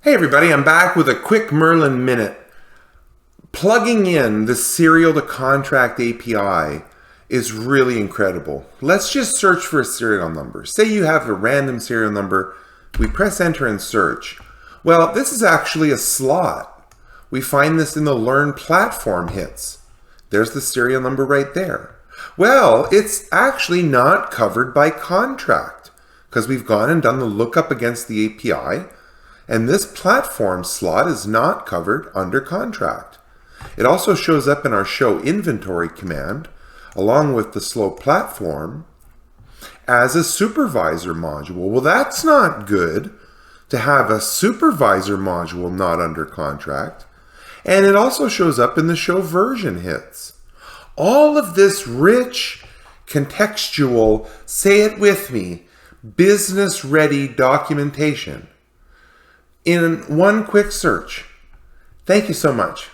Hey everybody, I'm back with a quick Merlin Minute. Plugging in the serial to contract API is really incredible. Let's just search for a serial number. Say you have a random serial number. We press enter and search. Well, this is actually a slot. We find this in the Learn Platform hits. There's the serial number right there. Well, it's actually not covered by contract because we've gone and done the lookup against the API. And this platform slot is not covered under contract. It also shows up in our show inventory command, along with the slow platform, as a supervisor module. Well, that's not good to have a supervisor module not under contract. And it also shows up in the show version hits. All of this rich, contextual, say it with me, business-ready documentation in one quick search. Thank you so much.